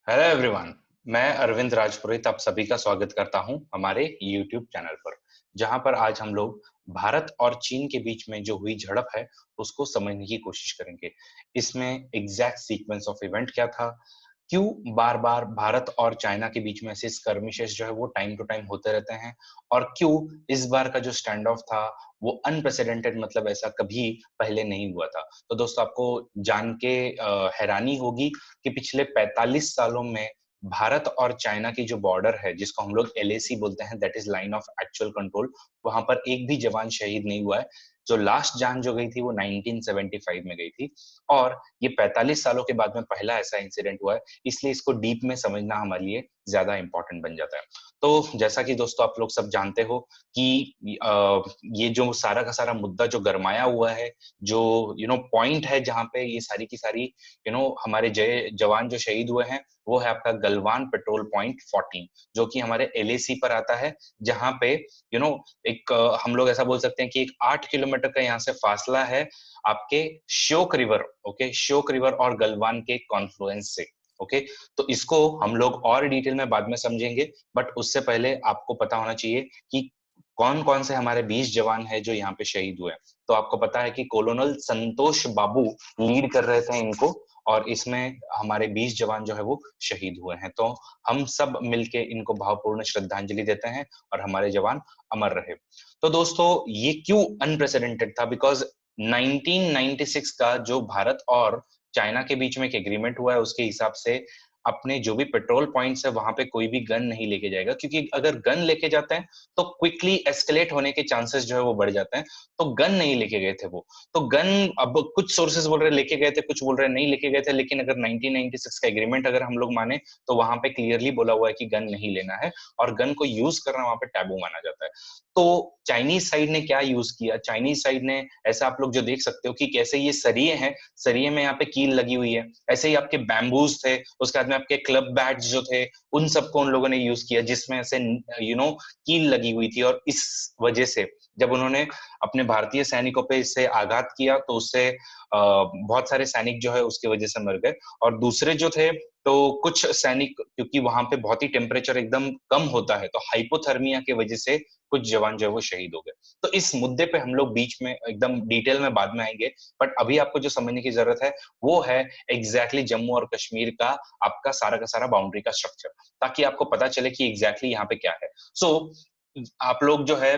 Hello everyone. मैं अरविंद राजपुरोहित आप सभी का स्वागत करता हूं हमारे YouTube चैनल पर, जहां पर आज हम लोग भारत और चीन के बीच में जो हुई झड़प है उसको समझने की कोशिश करेंगे। इसमें एग्जैक्ट सीक्वेंस ऑफ इवेंट क्या था, क्यों बार बार भारत और चाइना के बीच में ऐसे स्कर्मिशेस जो है वो टाइम टू टाइम होते रहते हैं, और क्यों इस बार का जो स्टैंड ऑफ था वो अनप्रेसिडेंटेड, मतलब ऐसा कभी पहले नहीं हुआ था। तो दोस्तों, आपको जान के हैरानी होगी कि पिछले 45 सालों में भारत और चाइना की जो बॉर्डर है, जिसको हम लोग एलएसी बोलते हैं, that is line of actual control, वहां पर एक भी जवान शहीद नहीं हुआ है। जो लास्ट जान जो गई थी वो 1975 में गई थी, और ये 45 सालों के बाद में पहला ऐसा इंसिडेंट हुआ है। इसलिए इसको डीप में समझना हमारे लिए ज्यादा इंपॉर्टेंट बन जाता है। तो जैसा कि दोस्तों आप लोग सब जानते हो कि ये जो सारा का सारा मुद्दा जो गरमाया हुआ है, जो पॉइंट है जहां पे ये सारी की सारी हमारे जवान जो शहीद हुए हैं, वो है आपका गलवान पेट्रोल पॉइंट 14, जो कि हमारे एलएसी पर आता है। जहां पे एक हम लोग ऐसा बोल सकते हैं कि एक 8 किलोमीटर का यहाँ से फासला है आपके Shyok river, okay, Shyok river और गलवान के कॉन्फ्लुएंस से। ओके, तो इसको हम लोग और डिटेल में बाद में समझेंगे, बट उससे पहले आपको पता होना चाहिए कि कौन कौन से हमारे 20 जवान हैं जो यहाँ पे शहीद हुए। तो आपको पता है कि कोलोनल संतोष बाबू लीड कर रहे थे इनको, और इसमें हमारे 20 जवान जो है वो शहीद हुए हैं। तो हम सब मिलके इनको भावपूर्ण श्रद्धांजलि देते हैं, और हमारे जवान अमर रहे। तो दोस्तों, ये क्यों अनप्रेसिडेंटेड था? बिकॉज 1996 का जो भारत और चाइना के बीच में एक एग्रीमेंट हुआ है, उसके हिसाब से अपने जो भी पेट्रोल पॉइंट्स है वहां पे कोई भी गन नहीं लेके जाएगा, क्योंकि अगर गन लेके जाते हैं तो क्विकली एस्केलेट होने के चांसेस जो है वो बढ़ जाते हैं। तो गन नहीं लेके गए थे वो। तो गन, अब कुछ सोर्सेस बोल रहे लेके गए थे, कुछ बोल रहे नहीं लेके गए थे, लेकिन अगर 1996 का एग्रीमेंट अगर हम लोग माने तो वहां पे क्लियरली बोला हुआ है कि गन नहीं लेना है, और गन को यूज करना वहां पे टैबू माना जाता है। तो चाइनीज साइड ने क्या यूज किया? चाइनीज साइड ने, ऐसा आप लोग जो देख सकते हो कि कैसे ये सरिये हैं, सरिये में यहाँ पे कील लगी हुई है, ऐसे ही आपके बैम्बूज थे, उसके बाद में आपके क्लब बैट्स जो थे, उन सबको उन लोगों ने यूज किया, जिसमें ऐसे कील लगी हुई थी। और इस वजह से जब उन्होंने अपने भारतीय सैनिकों पे इससे आघात किया तो उससे बहुत सारे सैनिक जो है उसकी वजह से मर गए। और दूसरे जो थे, तो कुछ सैनिक, क्योंकि वहां पे बहुत ही टेम्परेचर एकदम कम होता है, तो हाइपोथर्मिया की वजह से कुछ जवान जो है वो शहीद हो गए। तो इस मुद्दे पे हम लोग बीच में एकदम डिटेल में बाद में आएंगे, बट अभी आपको जो समझने की जरूरत है वो है एग्जैक्टली जम्मू और कश्मीर का आपका सारा का सारा बाउंड्री का स्ट्रक्चर, ताकि आपको पता चले कि एग्जैक्टली यहाँ पे क्या है। सो आप लोग जो है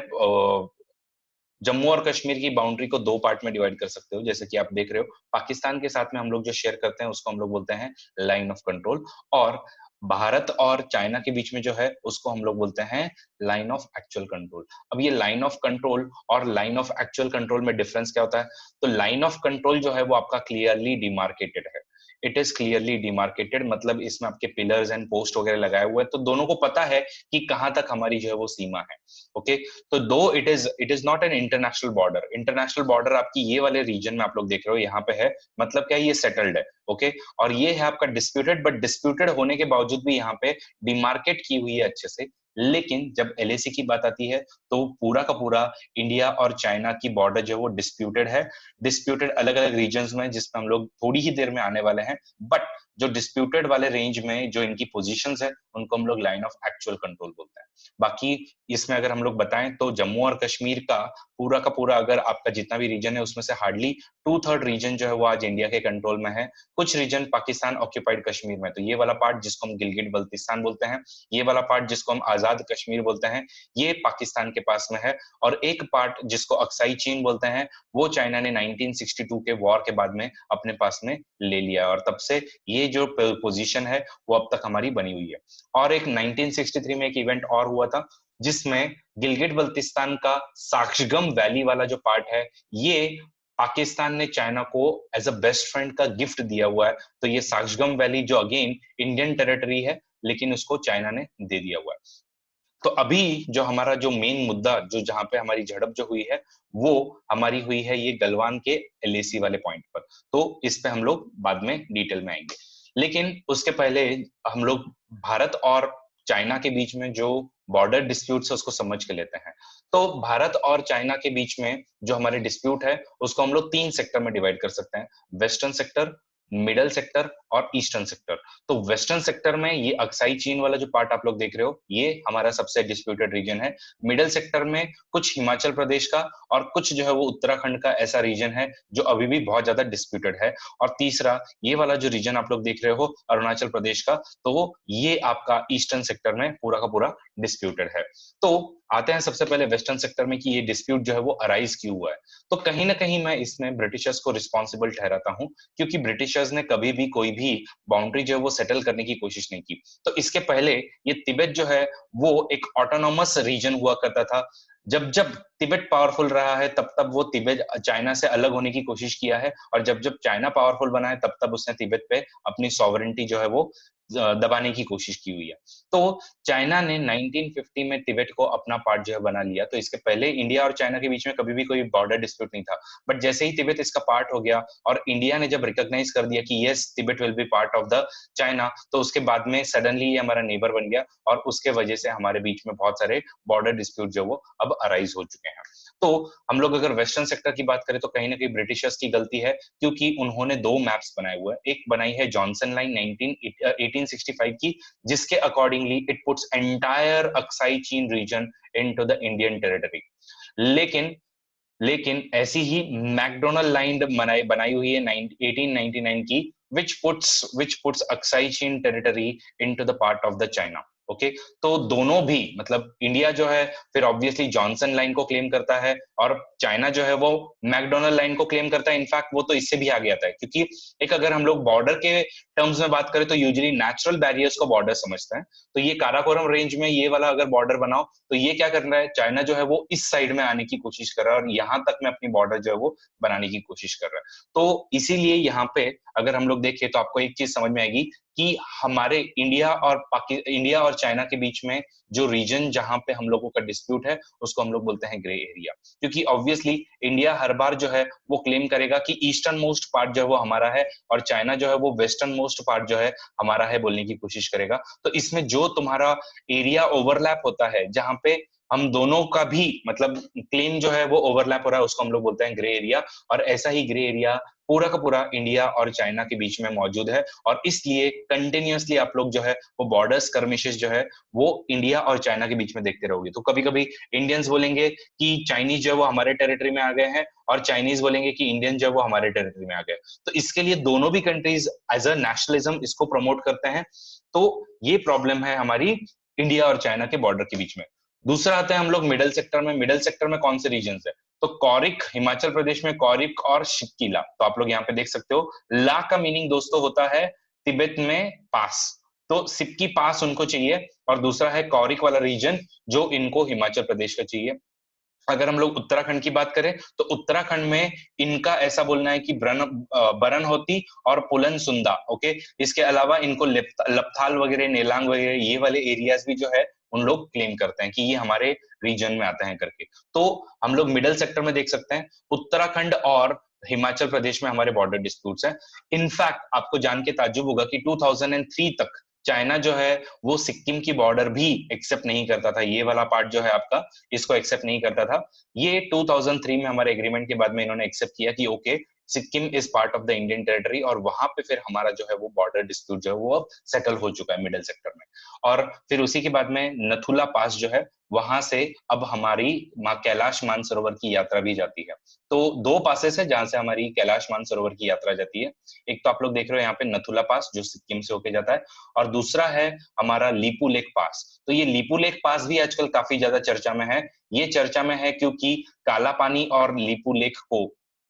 जम्मू और कश्मीर की बाउंड्री को दो पार्ट में डिवाइड कर सकते हो, जैसे कि आप देख रहे हो। पाकिस्तान के साथ में हम लोग जो शेयर करते हैं उसको हम लोग बोलते हैं लाइन ऑफ कंट्रोल, और भारत और चाइना के बीच में जो है उसको हम लोग बोलते हैं लाइन ऑफ एक्चुअल कंट्रोल। अब ये लाइन ऑफ कंट्रोल और लाइन ऑफ एक्चुअल कंट्रोल में डिफरेंस क्या होता है? तो लाइन ऑफ कंट्रोल जो है वो आपका क्लियरली डिमार्केटेड है। इट इज क्लियरली डिमार्केटेड, मतलब इसमें आपके पिलर्स एंड पोस्ट वगैरह लगाए हुए हैं, तो दोनों को पता है कि कहां तक हमारी जो है वो सीमा है। ओके, तो दो it is not an international border. International border आपकी ये वाले रीजन में आप लोग देख रहे हो यहाँ पे है, मतलब क्या है, ये सेटल्ड है। ओके, और ये है आपका डिस्प्यूटेड, बट डिस्प्यूटेड होने के बावजूद भी यहाँ पे डिमार्केट की हुई है अच्छे से। लेकिन जब एलएसी की बात आती है तो पूरा का पूरा इंडिया और चाइना की बॉर्डर जो है वो डिस्प्यूटेड है। डिस्प्यूटेड अलग अलग रीजन में, जिसमें हम लोग थोड़ी ही देर में आने वाले हैं। बट जो डिस्प्यूटेड वाले रेंज में जो इनकी पोजीशंस है उनको हम लोग लाइन ऑफ एक्चुअल कंट्रोल बोलते हैं। बाकी इसमें अगर हम लोग बताएं तो जम्मू और कश्मीर का पूरा अगर आपका जितना भी रीजन है उसमें से हार्डली 2/3 रीजन जो है वो आज इंडिया के कंट्रोल में है। कुछ रीजन पाकिस्तान ऑक्यूपाइड कश्मीर में, तो ये वाला पार्ट जिसको हम गिलगिट बल्तिस्तान बोलते हैं, ये वाला पार्ट जिसको हम आजाद कश्मीर बोलते हैं, ये पाकिस्तान के पास में है। और एक पार्ट जिसको अक्साई चीन बोलते हैं, वो चाइना ने 1962 के वॉर के बाद में अपने पास में ले लिया, और तब से ये जो पोजीशन है वो अब तक हमारी बनी हुई है। और एक 1963 में एक इवेंट और हुआ था, जिसमें गिलगिट बल्तिस्तान का साक्षगम वैली वाला जो पार्ट है, ये पाकिस्तान ने चाइना को एज अ बेस्ट फ्रेंड का गिफ्ट दिया हुआ है। तो ये साक्षगम वैली जो अगेन इंडियन टेरिटरी है, लेकिन उसको चाइना ने दे दिया हुआ है। तो अभी जो हमारा जो मेन मुद्दा, जो जहां पे हमारी झड़प जो हुई है, वो हमारी हुई है ये गलवान के एलएसी वाले पॉइंट पर। तो इस पे हम लोग बाद में डिटेल में आएंगे, लेकिन उसके पहले हम लोग भारत और चाइना के बीच में जो बॉर्डर डिस्प्यूट है उसको समझ के लेते हैं। तो भारत और चाइना के बीच में जो हमारे डिस्प्यूट है उसको हम लोग 3 सेक्टर में डिवाइड कर सकते हैं: वेस्टर्न सेक्टर, मिडल सेक्टर और ईस्टर्न सेक्टर। तो वेस्टर्न सेक्टर में ये अक्साई चीन वाला जो पार्ट आप लोग देख रहे हो, ये हमारा सबसे डिस्प्यूटेड रीजन है। मिडिल सेक्टर में कुछ हिमाचल प्रदेश का और कुछ जो है वो उत्तराखंड का ऐसा रीजन है जो अभी भी बहुत ज्यादा डिस्प्यूटेड है। और तीसरा ये वाला जो रीजन आप लोग देख रहे हो अरुणाचल प्रदेश का, तो ये आपका ईस्टर्न सेक्टर में पूरा का पूरा डिस्प्यूटेड है। तो आते हैं सबसे पहले वेस्टर्न सेक्टर में कि ये डिस्प्यूट जो है वो अराइज क्यों हुआ है। तो कहीं ना कहीं मैं इसमें ब्रिटिशर्स को रिस्पॉन्सिबल ठहराता हूं, क्योंकि ब्रिटिशर्स ने कभी भी कोई भी बाउंड्री जो है वो सेटल करने की कोशिश नहीं की। तो इसके पहले ये तिब्बत जो है वो एक ऑटोनोमस रीजन हुआ करता था। जब जब तिब्बत पावरफुल रहा है तब तब वो तिब्बत चाइना से अलग होने की कोशिश किया है, और जब जब चाइना पावरफुल बना है तब तब उसने तिब्बत पे अपनी सॉवरेंटी जो है वो दबाने की कोशिश की हुई है। तो चाइना ने 1950 में तिब्बत को अपना पार्ट जो है बना लिया। तो इसके पहले इंडिया और चाइना के बीच में कभी भी कोई बॉर्डर डिस्प्यूट नहीं था, बट जैसे ही तिब्बत इसका पार्ट हो गया और इंडिया ने जब रिकॉग्नाइज कर दिया कि yes Tibet will be part of the China, तो उसके बाद में सडनली ये हमारा नेबर बन गया, और उसके वजह से हमारे बीच में बहुत सारे बॉर्डर डिस्प्यूट जो वो अब अराइज हो चुके हैं। तो हम लोग अगर वेस्टर्न सेक्टर की बात करें तो कहीं ना कहीं ब्रिटिशर्स की गलती है, क्योंकि उन्होंने दो मैप्स बनाए हुए हैं। एक बनाई है जॉनसन लाइन 1865 की, जिसके accordingly it puts entire Aksai Chin region into the Indian territory. लेकिन लेकिन ऐसी ही मैकडोनल्ड लाइन बनाई हुई है 1899 की, which puts अक्साई चीन territory into the part of the China. Okay, तो दोनों भी मतलब इंडिया जो है फिर ऑब्वियसली जॉनसन लाइन को क्लेम करता है, और चाइना जो है वो मैकडोनल्ड लाइन को क्लेम करता है। इनफैक्ट वो तो इससे भी आगे आता है, क्योंकि एक अगर हम लोग बॉर्डर के टर्म्स में बात करें तो यूजुअली नेचुरल बैरियर्स को बॉर्डर समझते हैं। तो ये काराकोरम रेंज में ये वाला अगर बॉर्डर बनाओ, तो ये क्या कर रहा है, चाइना जो है वो इस साइड में आने की कोशिश कर रहा है और यहाँ तक में अपनी बॉर्डर जो है वो बनाने की कोशिश कर रहा है। तो इसीलिए यहाँ पे अगर हम लोग देखें तो आपको एक चीज समझ में आएगी कि हमारे इंडिया और चाइना के बीच में जो रीजन जहां पे हम लोगों का डिस्प्यूट है उसको हम लोग बोलते हैं ग्रे एरिया। क्योंकि ऑब्वियसली इंडिया हर बार जो है वो क्लेम करेगा कि ईस्टर्न मोस्ट पार्ट जो है वो हमारा है, और चाइना जो है वो वेस्टर्न मोस्ट पार्ट जो है हमारा है बोलने की कोशिश करेगा। तो इसमें जो तुम्हारा एरिया ओवरलैप होता है, जहां पे हम दोनों का भी मतलब क्लेम जो है वो ओवरलैप हो रहा है, उसको हम लोग बोलते हैं ग्रे एरिया। और ऐसा ही ग्रे एरिया पूरा का पूरा इंडिया और चाइना के बीच में मौजूद है, और इसलिए कंटिन्यूअसली आप लोग जो है वो बॉर्डर स्कर्मिशेस जो है वो इंडिया और चाइना के बीच में देखते रहोगे। तो कभी कभी इंडियंस बोलेंगे कि चाइनीज जो है वो हमारे टेरिटरी में आ गए हैं, और चाइनीज बोलेंगे कि इंडियन जो है वो हमारे टेरिटरी में आ गए। तो इसके लिए दोनों भी कंट्रीज एज अ नेशनलिज्म इसको प्रमोट करते हैं। तो ये प्रॉब्लम है हमारी इंडिया और चाइना के बॉर्डर के बीच में। दूसरा आता है हम लोग मिडल सेक्टर में। मिडल सेक्टर में कौन से रीजन है, तो कौरिक, हिमाचल प्रदेश में कौरिक और शिक्कीला। तो आप लोग यहाँ पे देख सकते हो, ला का मीनिंग दोस्तों होता है तिब्बत में पास, तो सिक्की पास उनको चाहिए, और दूसरा है कौरिक वाला रीजन जो इनको हिमाचल प्रदेश का चाहिए। अगर हम लोग उत्तराखंड की बात करें तो उत्तराखंड में इनका ऐसा बोलना है कि बरन होती और पुलन सुंदा। ओके, इसके अलावा इनको लपथाल वगैरह, नेलांग वगैरह ये वाले एरियाज भी जो है उन लोग क्लेम करते हैं कि ये हमारे रीजन में आते हैं करके। तो हम लोग मिडल सेक्टर में देख सकते हैं उत्तराखंड और हिमाचल प्रदेश में हमारे बॉर्डर डिस्प्यूट्स हैं। इनफैक्ट आपको जान के ताज्जुब होगा कि 2003 तक चाइना जो है वो सिक्किम की बॉर्डर भी एक्सेप्ट नहीं करता था। ये वाला पार्ट जो है आपका, इसको एक्सेप्ट नहीं करता था। ये 2003 में हमारे एग्रीमेंट के बाद में इन्होंने एक्सेप्ट किया कि okay Sikkim is part of the Indian territory, और वहां पे फिर हमारा जो है वो बॉर्डर डिस्प्यूट जो है वो अब सेटल हो चुका है मिडिल सेक्टर में। और फिर उसी के बाद में नथुला पास जो है, वहां से अब हमारी माँ कैलाश मानसरोवर की यात्रा भी जाती है। तो दो पासेस है जहां से हमारी कैलाश मानसरोवर की यात्रा जाती है। एक तो आप लोग देख रहे हो यहाँ पे नथुला पास जो सिक्किम से होके जाता है, और दूसरा है हमारा लीपू लेक पास। तो ये लीपू लेक पास भी आजकल काफी ज्यादा चर्चा में है। ये चर्चा में है क्योंकि काला पानी और लीपू लेक को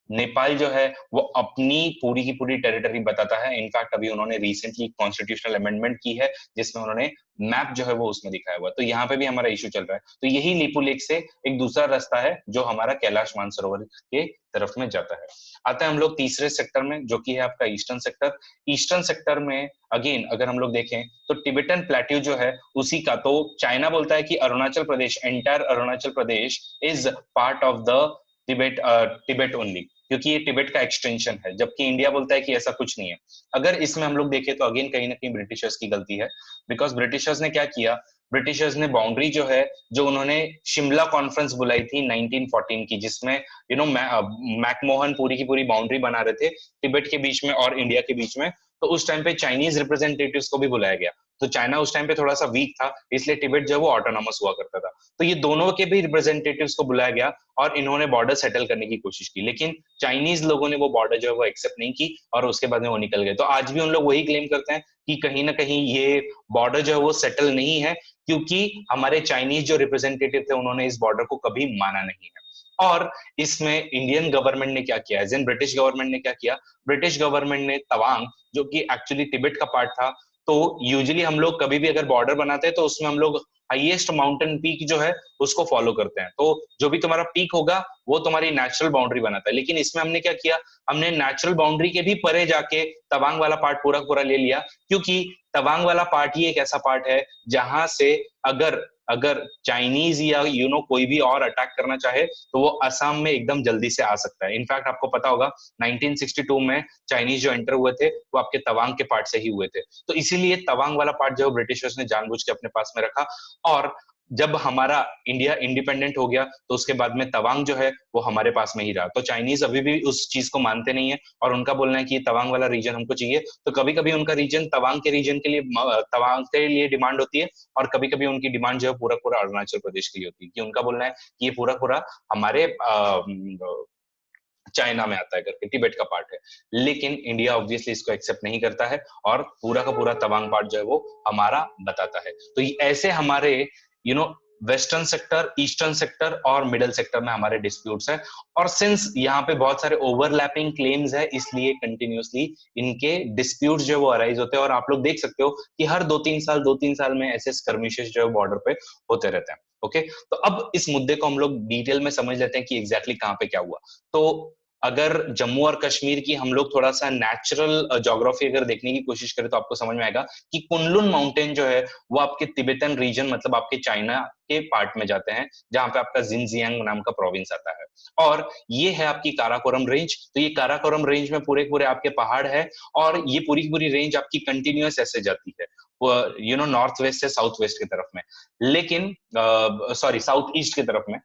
नेपाल जो है वो अपनी पूरी की पूरी टेरिटरी बताता है। इनफैक्ट अभी उन्होंने रिसेंटली कॉन्स्टिट्यूशनल अमेंडमेंट की है जिसमें उन्होंने मैप जो है वो उसमें दिखाया हुआ है। तो यहाँ पे भी हमारा इश्यू चल रहा है। तो यही लीपू लेक से एक दूसरा रास्ता है जो हमारा कैलाश मानसरोवर के तरफ में जाता है। आता है हम लोग तीसरे सेक्टर में जो कि है आपका ईस्टर्न सेक्टर। ईस्टर्न सेक्टर में अगेन अगर हम लोग देखें तो टिबेटन प्लेट्यू जो है उसी का, तो चाइना बोलता है कि Arunachal Pradesh, entire Arunachal Pradesh is part of the Tibet only, क्योंकि ये तिबेट का एक्सटेंशन है, जबकि इंडिया बोलता है कि ऐसा कुछ नहीं है। अगर इसमें हम लोग देखें तो अगेन कहीं ना कहीं ब्रिटिशर्स की गलती है। बिकॉज ब्रिटिशर्स ने क्या किया, ब्रिटिशर्स ने बाउंड्री जो है, जो उन्होंने शिमला कॉन्फ्रेंस बुलाई थी 1914 की, जिसमें मैकमोहन पूरी की पूरी बाउंड्री बना रहे थे तिब्बत के बीच में और इंडिया के बीच में। तो उस टाइम पे चाइनीज रिप्रेजेंटेटिव्स को भी बुलाया गया। तो चाइना उस टाइम पे थोड़ा सा वीक था, इसलिए तिब्बत जो है वो ऑटोनॉमस हुआ करता था। तो ये दोनों के भी रिप्रेजेंटेटिव्स को बुलाया गया और इन्होंने बॉर्डर सेटल करने की कोशिश की, लेकिन चाइनीज लोगों ने वो बॉर्डर जो है वो एक्सेप्ट नहीं की और उसके बाद में वो निकल गए। तो आज भी उन लोग वही क्लेम करते हैं कि कहीं ना कहीं ये बॉर्डर जो है वो सेटल नहीं है, क्योंकि हमारे चाइनीज जो रिप्रेजेंटेटिव थे उन्होंने इस बॉर्डर को कभी माना नहीं है। और इसमें इंडियन गवर्नमेंट ने क्या किया, एज इन ब्रिटिश गवर्नमेंट ने क्या किया, ब्रिटिश गवर्नमेंट ने तवांग, जो कि एक्चुअली तिब्बत का पार्ट था, तो यूजुअली हम लोग कभी भी अगर बॉर्डर बनाते हैं तो उसमें हम लोग हाईएस्ट माउंटेन पीक जो है उसको फॉलो करते हैं। तो जो भी तुम्हारा पीक होगा वो तुम्हारी नेचुरल बाउंड्री बनाता है। लेकिन इसमें हमने क्या किया, हमने नेचुरल बाउंड्री के भी परे जाके तवांग वाला पार्ट पूरा पूरा ले लिया, क्योंकि तवांग वाला पार्ट ही एक ऐसा पार्ट है जहां से अगर अगर चाइनीज या कोई भी और अटैक करना चाहे तो वो असम में एकदम जल्दी से आ सकता है। इनफैक्ट आपको पता होगा 1962 में चाइनीज जो एंटर हुए थे वो आपके तवांग के पार्ट से ही हुए थे। तो इसीलिए तवांग वाला पार्ट जो ब्रिटिशर्स ने जानबूझ के अपने पास में रखा। और जब हमारा इंडिया इंडिपेंडेंट हो गया तो उसके बाद में तवांग जो है वो हमारे पास में ही रहा। तो चाइनीज अभी भी उस चीज को मानते नहीं है और उनका बोलना है कि तवांग वाला रीजन हमको चाहिए। तो कभी कभी उनका रीजन तवांग के रीजन के लिए, तवांग के लिए डिमांड होती है, और कभी कभी उनकी डिमांड जो है पूरा पूरा अरुणाचल प्रदेश के लिए होती है, कि उनका बोलना है कि ये पूरा पूरा हमारे चाइना में आता है करके, तिब्बत का पार्ट है। लेकिन इंडिया ऑब्वियसली इसको एक्सेप्ट नहीं करता है और पूरा का पूरा तवांग पार्ट जो है वो हमारा बताता है। तो ऐसे हमारे वेस्टर्न सेक्टर, ईस्टर्न सेक्टर और मिडल सेक्टर में हमारे डिस्प्यूट्स हैं। और सिंस यहाँ पे बहुत सारे ओवरलैपिंग क्लेम्स है, इसलिए कंटिन्यूअसली इनके डिस्प्यूट्स जो है वो अराइज होते हैं। और आप लोग देख सकते हो कि हर 2-3 साल में ऐसे स्कर्मिशेस जो है बॉर्डर पे होते रहते हैं। ओके, तो अब इस मुद्दे को हम लोग डिटेल में समझ लेते हैं कि एग्जैक्टली कहाँ पे क्या हुआ। तो अगर जम्मू और कश्मीर की हम लोग थोड़ा सा नेचुरल ज्योग्राफी अगर देखने की कोशिश करें तो आपको समझ में आएगा कि कुनलुन माउंटेन जो है वो आपके तिब्बतन रीजन, मतलब आपके चाइना के पार्ट में जाते हैं, जहां पे आपका जिनजियांग नाम का प्रोविंस आता है। और ये है आपकी काराकोरम रेंज। तो ये काराकोरम रेंज में पूरे पूरे आपके पहाड़ है, और ये पूरी की पूरी रेंज आपकी कंटिन्यूअस ऐसे जाती है नॉर्थ वेस्ट से साउथ वेस्ट की तरफ में, लेकिन सॉरी साउथ ईस्ट की तरफ में।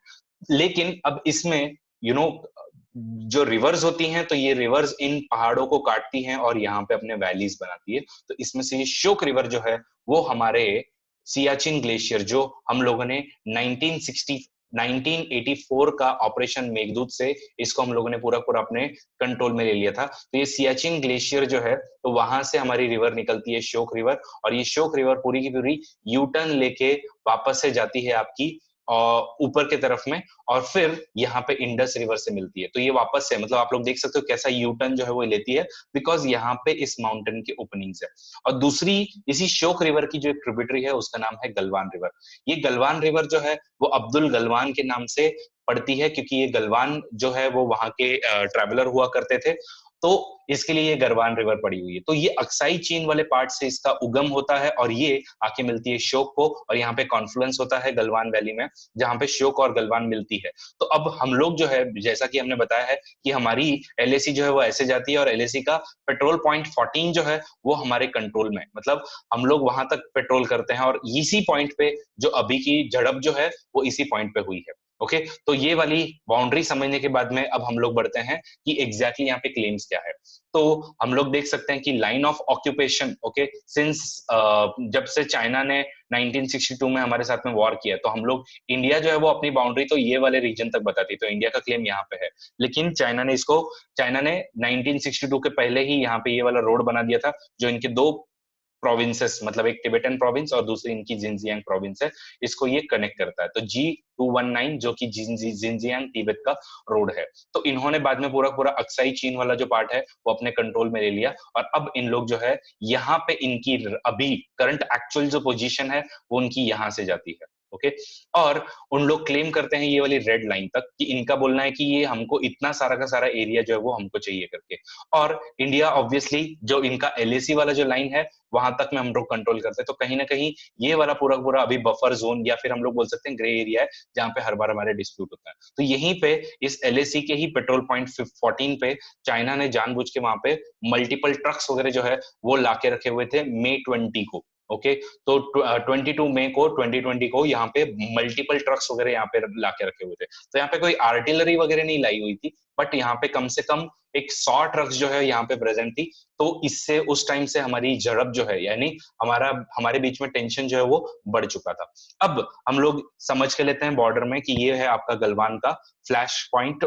लेकिन अब इसमें यू नो जो रिवर्स होती हैं, तो ये रिवर्स इन पहाड़ों को काटती हैं और यहाँ पे अपने वैलीज बनाती है। तो इसमें से ये श्योक रिवर जो है वो हमारे सियाचिन ग्लेशियर, जो हम लोगों ने 1984 का ऑपरेशन मेघदूत से इसको हम लोगों ने पूरा पूरा अपने कंट्रोल में ले लिया था। तो ये सियाचिन ग्लेशियर जो है, तो वहां से हमारी रिवर निकलती है श्योक रिवर, और ये श्योक रिवर पूरी की पूरी यू टर्न लेके वापस से जाती है आपकी ऊपर के तरफ में, और फिर यहाँ पे इंडस रिवर से मिलती है। तो ये वापस से, मतलब आप लोग देख सकते हो कैसा यू टर्न जो है वो लेती है, बिकॉज यहाँ पे इस माउंटेन के ओपनिंग्स है। और दूसरी इसी श्योक रिवर की जो एक ट्रिब्यूटरी है उसका नाम है गलवान रिवर। ये गलवान रिवर जो है वो अब्दुल गलवान के नाम से पड़ती है, क्योंकि ये गलवान जो है वो वहां के ट्रैवलर हुआ करते थे, तो इसके लिए ये गलवान रिवर पड़ी हुई है। तो ये अक्साई चीन वाले पार्ट से इसका उगम होता है और ये आके मिलती है श्योक को, और यहाँ पे कॉन्फ्लुएंस होता है गलवान वैली में, जहां पे श्योक और गलवान मिलती है। तो अब हम लोग जो है, जैसा कि हमने बताया है कि हमारी एलएसी जो है वो ऐसे जाती है, और एलएसी का पेट्रोल पॉइंट 14 जो है वो हमारे कंट्रोल में, मतलब हम लोग वहां तक पेट्रोल करते हैं, और इसी पॉइंट पे जो अभी की झड़प जो है वो इसी पॉइंट पे हुई है। ओके, तो ये वाली बाउंड्री समझने के बाद में अब हम लोग बढ़ते हैं कि एग्जैक्टली यहाँ पे क्लेम्स क्या है। तो हम लोग देख सकते हैं कि line of occupation, okay, since जब से चाइना ने 1962 में हमारे साथ में वॉर किया, तो हम लोग, इंडिया जो है वो अपनी बाउंड्री तो ये वाले रीजन तक बताती, तो इंडिया का क्लेम यहाँ पे है। लेकिन चाइना ने 1962 के पहले ही यहाँ पे ये वाला रोड बना दिया था, जो इनके दो प्रोविंसेस, मतलब एक टिबेटन प्रोविंस और दूसरी इनकी जिनजियांग प्रोविंस है, इसको ये कनेक्ट करता है। तो G219 जो कि जिनजियांग तिब्बत का रोड है। तो इन्होंने बाद में पूरा पूरा अक्साई चीन वाला जो पार्ट है वो अपने कंट्रोल में ले लिया, और अब इन लोग जो है यहाँ पे इनकी अभी करंट एक्चुअल जो पोजीशन है वो उनकी यहाँ से जाती है। ओके, और उन लोग क्लेम करते हैं ये वाली रेड लाइन तक, कि इनका बोलना है कि ये हमको इतना सारा का सारा एरिया जो है वो हमको चाहिए करके। और इंडिया ऑब्वियसली जो इनका एलएसी वाला जो लाइन है वहां तक में हम लोग कंट्रोल करते हैं। तो कहीं ना कहीं ये वाला पूरा पूरा अभी बफर जोन, या फिर हम लोग बोल सकते हैं ग्रे एरिया है, जहां पे हर बार हमारे डिस्प्यूट होता है। तो यहीं पे इस एलएसी के ही पेट्रोल पॉइंट 14 पे चाइना ने जानबूझ के वहां पे मल्टीपल ट्रक्स वगैरह जो है वो लाके रखे हुए थे May 20 को। ओके, तो 22 मई को 2020 को यहाँ पे मल्टीपल ट्रक्स वगैरह यहाँ पे ला के रखे हुए थे। तो यहाँ पे कोई आर्टिलरी वगैरह नहीं लाई हुई थी, बट यहाँ पे कम से कम एक 100 ट्रक्स जो है यहाँ पे प्रेजेंट थी। तो इससे उस टाइम से हमारी झड़प जो है, यानी हमारे बीच में टेंशन जो है वो बढ़ चुका था। अब हम लोग समझ के लेते हैं बॉर्डर में कि ये है आपका गलवान का फ्लैश पॉइंट,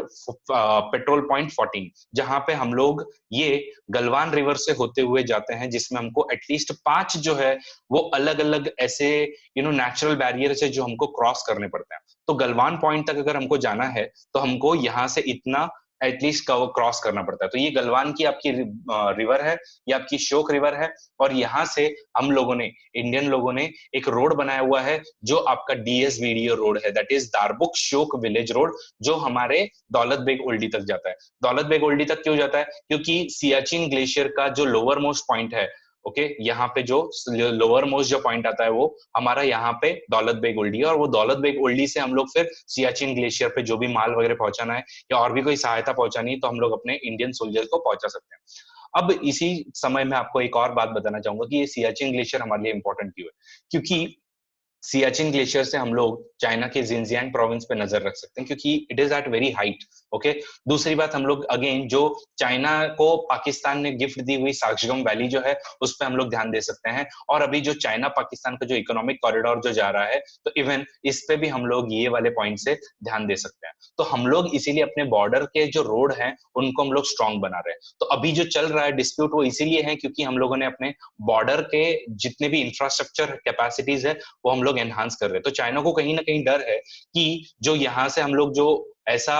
पेट्रोल पॉइंट 14, जहां पे हम लोग ये गलवान रिवर से होते हुए जाते हैं, जिसमें हमको एटलीस्ट 5 जो है वो अलग अलग ऐसे नेचुरल बैरियर से जो हमको क्रॉस करने पड़ते हैं। तो गलवान पॉइंट तक अगर हमको जाना है तो हमको यहाँ से इतना एटलीस्ट क्रॉस करना पड़ता है। तो ये गलवान की आपकी रिवर है, ये आपकी श्योक रिवर है, और यहाँ से हम लोगों ने, इंडियन लोगों ने एक रोड बनाया हुआ है जो आपका डीएस वीडियो रोड है, that is Darbuk Shyok village road, जो हमारे दौलत बेग ओल्डी तक जाता है। दौलत बेग ओल्डी तक क्यों जाता है? क्योंकि सियाचिन ग्लेशियर का जो लोअर मोस्ट पॉइंट है, ओके, यहाँ पे जो लोअर मोस्ट जो पॉइंट आता है वो हमारा यहाँ पे दौलत बेग ओल्डी है, और वो दौलत बेग ओल्डी से हम लोग फिर सियाचिन ग्लेशियर पे जो भी माल वगैरह पहुंचाना है या और भी कोई सहायता पहुंचानी है तो हम लोग अपने इंडियन सोल्जर को पहुंचा सकते हैं। अब इसी समय में आपको एक और बात बताना चाहूंगा कि ये सियाचिन ग्लेशियर हमारे लिए इंपॉर्टेंट क्यों है। क्योंकि सियाचिन ग्लेशियर से हम लोग चाइना के जिनजियांग प्रोविंस पे नजर रख सकते हैं, क्योंकि it is at very height. Okay, दूसरी बात, हम लोग अगेन जो चाइना को पाकिस्तान ने गिफ्ट दी हुई साक्सगम वैली जो है उस पर हम लोग ध्यान दे सकते हैं। और अभी जो चाइना पाकिस्तान का जो इकोनॉमिक कॉरिडोर जो जा रहा है, तो इवन इस पे भी हम लोग ये वाले पॉइंट से ध्यान दे सकते हैं। तो हम लोग इसीलिए अपने बॉर्डर के जो रोड हैं उनको हम लोग स्ट्रांग बना रहे हैं। तो अभी जो चल रहा है डिस्प्यूट वो इसीलिए है क्योंकि हम लोगों ने अपने बॉर्डर के जितने भी इंफ्रास्ट्रक्चर कैपेसिटीज है वो हम लोग एनहांस कर रहे हैं। तो चाइना को कहीं ना कहीं डर है कि जो यहाँ से हम लोग जो ऐसा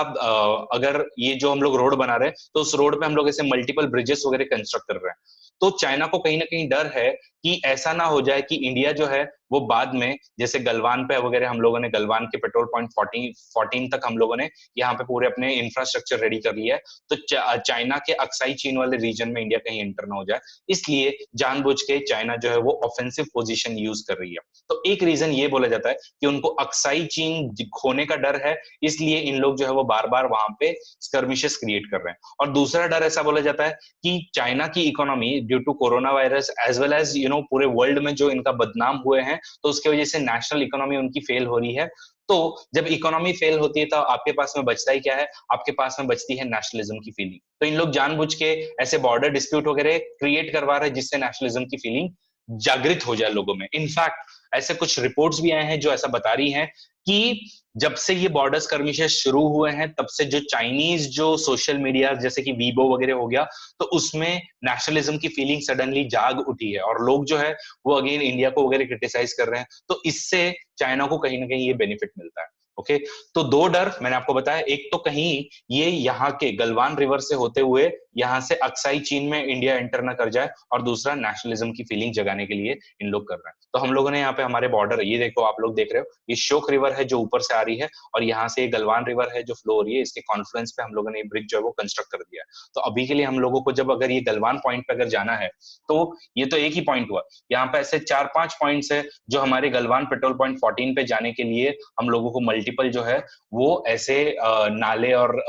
अगर ये जो हम लोग रोड बना रहे हैं तो उस रोड पे हम लोग ऐसे मल्टीपल ब्रिजेस वगैरह कंस्ट्रक्ट कर रहे हैं। तो चाइना को कहीं ना कहीं डर है कि ऐसा ना हो जाए कि इंडिया जो है वो बाद में, जैसे गलवान पे वगैरह हम लोगों ने गलवान के पेट्रोल पॉइंट 14 तक हम लोगों ने यहाँ पे पूरे अपने इंफ्रास्ट्रक्चर रेडी कर लिया है, तो चाइना के अक्साई चीन वाले रीजन में इंडिया कहीं एंटर ना हो जाए, इसलिए जानबूझ के चाइना जो है वो ऑफेंसिव पोजीशन यूज कर रही है। तो एक रीजन ये बोला जाता है कि उनको अक्साई चीन खोने का डर है, इसलिए इन लोग जो है वो बार बार वहां पे स्कर्मिशेस क्रिएट कर रहे हैं। और दूसरा डर ऐसा बोला जाता है कि चाइना की economy due to corona virus as well as पूरे वर्ल्ड में जो इनका बदनाम हुए हैं, तो उसकी वजह से नेशनल इकोनॉमी उनकी फेल हो रही है। तो जब इकोनॉमी फेल होती है तो आपके पास में बचता ही क्या है? आपके पास में बचती है नेशनलिज्म की फीलिंग। तो इन लोग जानबूझ के ऐसे बॉर्डर डिस्प्यूट वगैरह क्रिएट करवा रहे हैं जिससे नेशनलिज्म की फीलिंग जागृत हो जाए लोगों में। इनफैक्ट ऐसे कुछ रिपोर्ट्स भी आए हैं जो ऐसा बता रही हैं कि जब से ये बॉर्डर स्कर्मिशेस शुरू हुए हैं तब से जो चाइनीज जो सोशल मीडिया जैसे कि वीबो वगैरह हो गया, तो उसमें नेशनलिज्म की फीलिंग सडनली जाग उठी है और लोग जो है वो अगेन इंडिया को वगैरह क्रिटिसाइज कर रहे हैं। तो इससे चाइना को कहीं ना कहीं ये बेनिफिट मिलता है। ओके, तो दो डर मैंने आपको बताया, एक तो कहीं ये यहाँ के गलवान रिवर से होते हुए यहाँ से अक्साई चीन में इंडिया एंटर ना कर जाए, और दूसरा नेशनलिज्म की फीलिंग जगाने के लिए इन लोग कर रहे हैं। तो हम लोगों ने यहाँ पे हमारे बॉर्डर, ये देखो आप लोग देख रहे हो, ये श्योक रिवर है जो ऊपर से आ रही है, और यहाँ से गलवान रिवर है जो फ्लो हो रही है, इसके कॉन्फ्लुएंस पे हम लोगों ने ब्रिज जो है वो कंस्ट्रक्ट कर दिया है। तो अभी के लिए हम लोगों को जब अगर ये गलवान पॉइंट पे अगर जाना है तो ये तो एक ही पॉइंट हुआ, यहाँ पे ऐसे 4-5 पॉइंट्स है जो हमारे गलवान पेट्रोल पॉइंट 14 पे जाने के लिए हम लोगों को मल्टीपल जो है वो ऐसे नाले और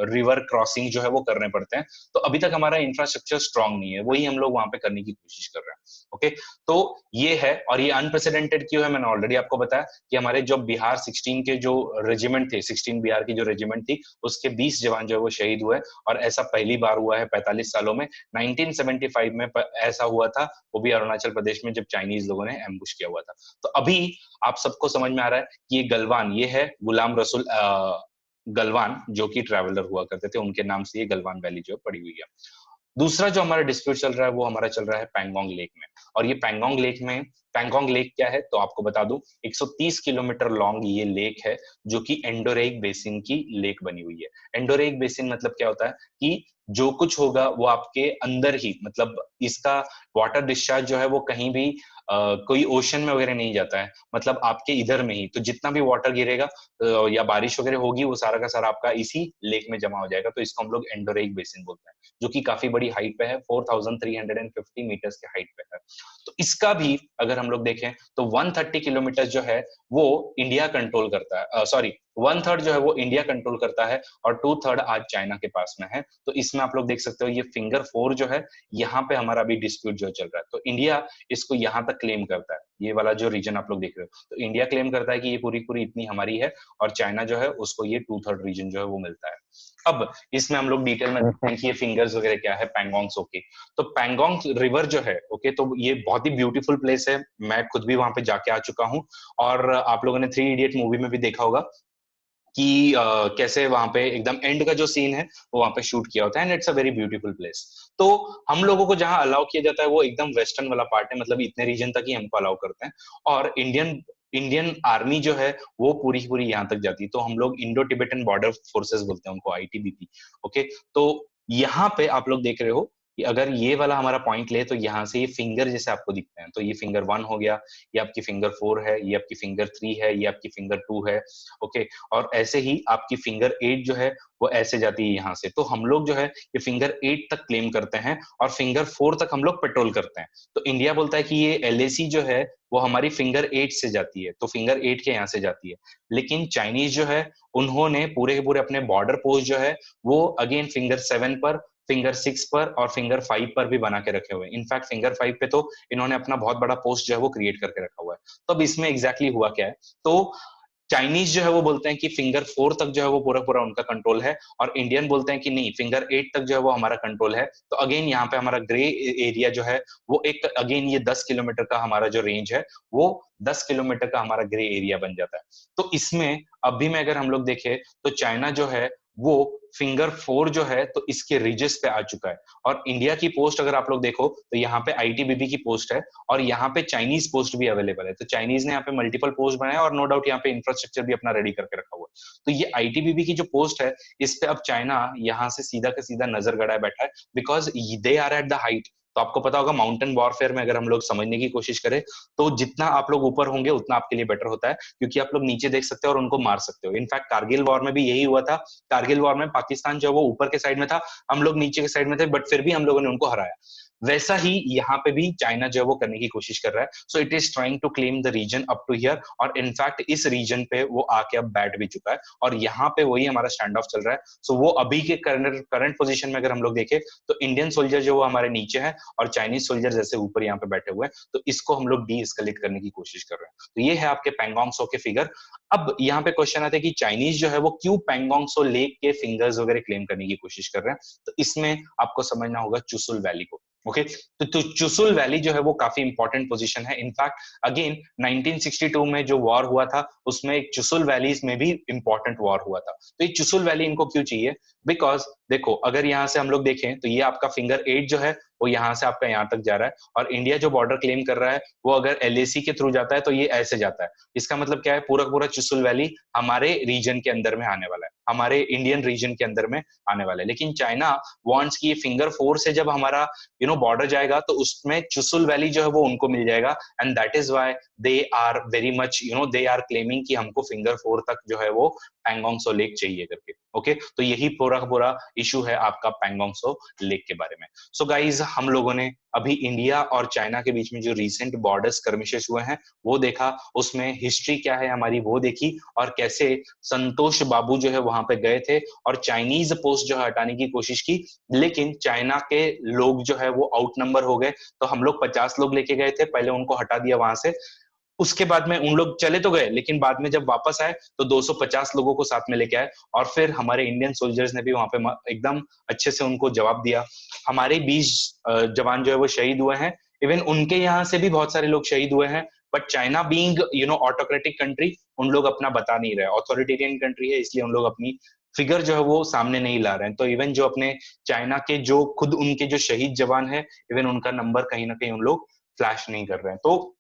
रिवर क्रॉसिंग जो है वो करने पड़ते हैं। तो अभी तक हमारा इंफ्रास्ट्रक्चर स्ट्रांग नहीं है, वही हम लोग वहां पे करने की कोशिश कर रहे हैं। ओके, तो ये है, और ये अनप्रेसिडेंटेड क्यों है मैंने ऑलरेडी आपको बताया कि हमारे जो बिहार 16 के जो रेजिमेंट थे, 16 बिहार की जो रेजिमेंट थी उसके 20 जवान जो है वो शहीद हुए, और ऐसा पहली बार हुआ है 45 सालों में। 1975 में ऐसा हुआ था, वो भी अरुणाचल प्रदेश में, जब चाइनीज लोगों ने एम्बुश किया हुआ था। तो अभी आप सबको समझ में आ रहा है कि ये गलवान, ये है गुलाम रसूल गलवान जो कि ट्रैवलर हुआ करते थे, उनके नाम से ये गलवान वैली जो पड़ी हुई है। दूसरा जो हमारा डिस्प्यूट चल रहा है वो हमारा चल रहा है पैंगोंग लेक में। और ये पैंगोंग लेक में, पैंगोंग लेक क्या है तो आपको बता दूं, 130 किलोमीटर लॉन्ग ये लेक है जो कि एंडोरेक बेसिन की लेक बनी हुई है। एंडोरेक बेसिन मतलब क्या होता है कि जो कुछ होगा वो आपके अंदर ही, मतलब इसका वाटर डिस्चार्ज जो है वो कहीं भी कोई ओशन में वगैरह नहीं जाता है, मतलब आपके इधर में ही। तो जितना भी वाटर गिरेगा या बारिश वगैरह होगी वो सारा का सारा आपका इसी लेक में जमा हो जाएगा। तो इसको हम लोग एंडोरेक बेसिन बोलते हैं, जो कि काफी बड़ी हाइट पे है, 4350 मीटर्स के हाइट पे है। तो इसका भी अगर हम लोग देखें तो 130 किलोमीटर जो है वो इंडिया कंट्रोल करता है, सॉरी 1/3 जो है वो इंडिया कंट्रोल करता है और 2/3 आज चाइना के पास में है। तो इसमें आप लोग देख सकते हो ये फिंगर 4 जो है, यहाँ पे हमारा अभी डिस्प्यूट जो चल रहा है। तो इंडिया इसको यहाँ तक क्लेम करता है, ये वाला जो रीजन आप लोग देख रहे हो। तो इंडिया क्लेम करता है कि ये पूरी पूरी इतनी हमारी है, और चाइना जो है उसको ये 2/3 रीजन जो है वो मिलता है। अब इसमें हम लोग डिटेल में देखते हैं कि ये फिंगर्स वगैरह क्या है पैंगोंग त्सो के। तो पैंगोंग रिवर जो है, ओके, तो ये बहुत ही ब्यूटीफुल प्लेस है, मैं खुद भी वहां पे जाके आ चुका हूँ। और आप लोगों ने थ्री इडियट मूवी में भी देखा होगा कि कैसे वहां पे एकदम एंड का जो सीन है वो वहां पे शूट किया होता है, and it's a very beautiful place. तो हम लोगों को जहां अलाउ किया जाता है वो एकदम वेस्टर्न वाला पार्ट है, मतलब इतने रीजन तक ही हमको अलाउ करते हैं। और इंडियन इंडियन आर्मी जो है वो पूरी की पूरी यहाँ तक जाती है। तो हम लोग इंडो टिबेटन बॉर्डर फोर्सेस बोलते हैं उनको, आईटीबीपी। ओके, तो यहाँ पे आप लोग देख रहे हो कि अगर ये वाला हमारा पॉइंट ले तो यहाँ से ये फिंगर जैसे आपको दिखते हैं, तो ये फिंगर 1 हो गया, ये आपकी फिंगर 4 है, ये आपकी फिंगर 3 है, ये आपकी फिंगर 2 है। ओके, और ऐसे ही आपकी फिंगर 8 जो है वो ऐसे जाती है यहाँ से। तो हम लोग जो है ये फिंगर 8 तक क्लेम करते हैं और फिंगर 4 तक हम लोग पेट्रोल करते हैं। तो इंडिया बोलता है कि ये एलएसी जो है वो हमारी फिंगर 8 से जाती है, तो फिंगर 8 के यहाँ से जाती है। लेकिन चाइनीज जो है उन्होंने पूरे के पूरे अपने बॉर्डर पोस्ट जो है वो अगेन फिंगर 7 पर, फिंगर 6 पर और फिंगर 5 पर भी बना के रखे हुए हैं। इनफैक्ट फिंगर 5 पे तो इन्होंने अपना बहुत बड़ा पोस्ट जो है वो क्रिएट करके रखा हुआ है। तो अब इसमें एग्जैक्टली हुआ क्या है, तो चाइनीज जो है वो बोलते हैं कि फिंगर 4 तक जो है वो पूरा पूरा उनका कंट्रोल है, और इंडियन बोलते हैं कि नहीं, फिंगर 8 तक जो है वो हमारा कंट्रोल है। तो अगेन यहाँ पे हमारा ग्रे एरिया जो है वो एक अगेन ये 10 किलोमीटर का हमारा जो रेंज है वो 10 किलोमीटर का हमारा ग्रे एरिया बन जाता है। तो इसमें अभी में अगर हम लोग देखें तो चाइना जो है वो फिंगर 4 जो है तो इसके रीजेस पे आ चुका है। और इंडिया की पोस्ट अगर आप लोग देखो तो यहाँ पे आईटीबीपी की पोस्ट है, और यहाँ पे चाइनीज पोस्ट भी अवेलेबल है। तो चाइनीज ने यहाँ पे मल्टीपल पोस्ट बनाया, और नो डाउट यहाँ पे इंफ्रास्ट्रक्चर भी अपना रेडी करके रखा हुआ है। तो ये आईटीबीपी की जो पोस्ट है इस पे अब चाइना यहाँ से सीधा का सीधा नजर गड़ाए बैठा है, because they are at the height. तो आपको पता होगा माउंटेन वॉरफेयर में अगर हम लोग समझने की कोशिश करें तो जितना आप लोग ऊपर होंगे उतना आपके लिए बेटर होता है, क्योंकि आप लोग नीचे देख सकते हो और उनको मार सकते हो। इनफैक्ट कारगिल वॉर में भी यही हुआ था। कारगिल वॉर में पाकिस्तान जो है वो ऊपर के साइड में था, हम लोग नीचे के साइड में थे, बट फिर भी हम लोगों ने उनको हराया। वैसा ही यहाँ पे भी चाइना जो है वो करने की कोशिश कर रहा है। So it is trying to claim the region up to here, और इनफैक्ट इस रीजन पे वो आके अब बैठ भी चुका है, और यहाँ पे वही हमारा स्टैंड ऑफ चल रहा है। सो वो अभी के करंट पोजीशन में अगर हम लोग देखें तो इंडियन सोल्जर जो वो हमारे नीचे है और चाइनीज सोल्जर जैसे ऊपर यहाँ पे बैठे हुए हैं, तो इसको हम लोग डी एस्केलेट करने की कोशिश कर रहे हैं। तो ये है आपके पैंगोंग त्सो के फिगर। अब यहाँ पे क्वेश्चन आता है कि चाइनीज जो है वो क्यों पैंगोंग त्सो लेक के फिंगर्स वगैरह क्लेम करने की कोशिश कर रहे हैं। तो इसमें आपको समझना होगा चुसुल वैली को। ओके, तो चुसुल वैली जो है वो काफी इंपॉर्टेंट पोजीशन है। इनफैक्ट अगेन 1962 में जो वॉर हुआ था उसमें एक चुसुल वैलीज में भी इंपॉर्टेंट वॉर हुआ था। तो ये चुसुल वैली इनको क्यों चाहिए, बिकॉज देखो अगर यहाँ से हम लोग देखें तो ये आपका फिंगर 8 जो है वो यहाँ से आपका यहाँ तक जा रहा है, और इंडिया जो बॉर्डर क्लेम कर रहा है वो अगर एलएसी के थ्रू जाता है तो ये ऐसे जाता है। इसका मतलब क्या है, पूरा पूरा चुसुल वैली हमारे रीजन के अंदर में आने वाला है, हमारे इंडियन रीजन के अंदर में आने वाला है। लेकिन चाइना वांट्स की फिंगर 4 से जब हमारा बॉर्डर जाएगा तो उसमें चुसुल वैली जो है वो उनको मिल जाएगा, and that is why they are very much they are claiming कि हमको फिंगर 4 तक जो है वो पैंगोंग त्सो लेक चाहिए करके। ओके, तो यही पूरा पूरा इशू है आपका पैंगोंग त्सो लेक के बारे में। सो गाइज, हम लोगों ने अभी इंडिया और चाइना के बीच में जो रिसेंट बॉर्डर स्कर्मिशेस हुए हैं वो देखा, उसमें हिस्ट्री क्या है हमारी वो देखी, और कैसे संतोष बाबू जो है वहां पे गए थे और चाइनीज पोस्ट जो है हटाने की कोशिश की, लेकिन चाइना के लोग जो है वो आउट नंबर हो गए। तो हम लोग 50 लोग लेके गए थे, पहले उनको हटा दिया वहां से, उसके बाद में उन लोग चले तो गए, लेकिन बाद में जब वापस आए तो 250 लोगों को साथ में लेके आए, और फिर हमारे इंडियन सोल्जर्स ने भी वहां पे एकदम अच्छे से उनको जवाब दिया। हमारे 20 जवान जो है वो शहीद हुए हैं, इवन उनके यहाँ से भी बहुत सारे लोग शहीद हुए हैं। But China being autocratic country, उन लोग अपना बता नहीं रहे, ऑथोरिटेरियन कंट्री है, इसलिए उन लोग अपनी फिगर जो है वो सामने नहीं ला रहे हैं। तो इवन जो अपने चाइना के जो खुद उनके जो शहीद जवान है, इवन उनका नंबर कहीं ना कहीं उन लोग फ्लैश नहीं कर रहे हैं। तो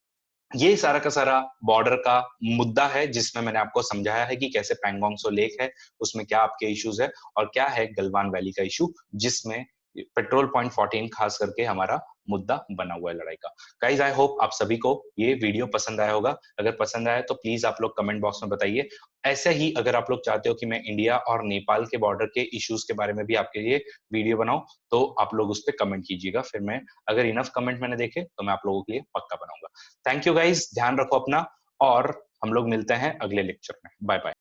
ये सारा का सारा बॉर्डर का मुद्दा है जिसमें मैंने आपको समझाया है कि कैसे पैंगोंग त्सो लेक है, उसमें क्या आपके इश्यूज है, और क्या है गलवान वैली का इशू जिसमें पेट्रोल पॉइंट 14 खास करके हमारा मुद्दा बना हुआ है लड़ाई का। गाइज, आई होप आप सभी को ये वीडियो पसंद आया होगा। अगर पसंद आया तो प्लीज आप लोग कमेंट बॉक्स में बताइए। ऐसे ही अगर आप लोग चाहते हो कि मैं इंडिया और नेपाल के बॉर्डर के इश्यूज के बारे में भी आपके लिए वीडियो बनाऊं, तो आप लोग उस पर कमेंट कीजिएगा, फिर मैं अगर इनफ कमेंट मैंने देखे तो मैं आप लोगों के लिए पक्का बनाऊंगा। थैंक यू गाइज, ध्यान रखो अपना, और हम लोग मिलते हैं अगले लेक्चर में। Bye bye.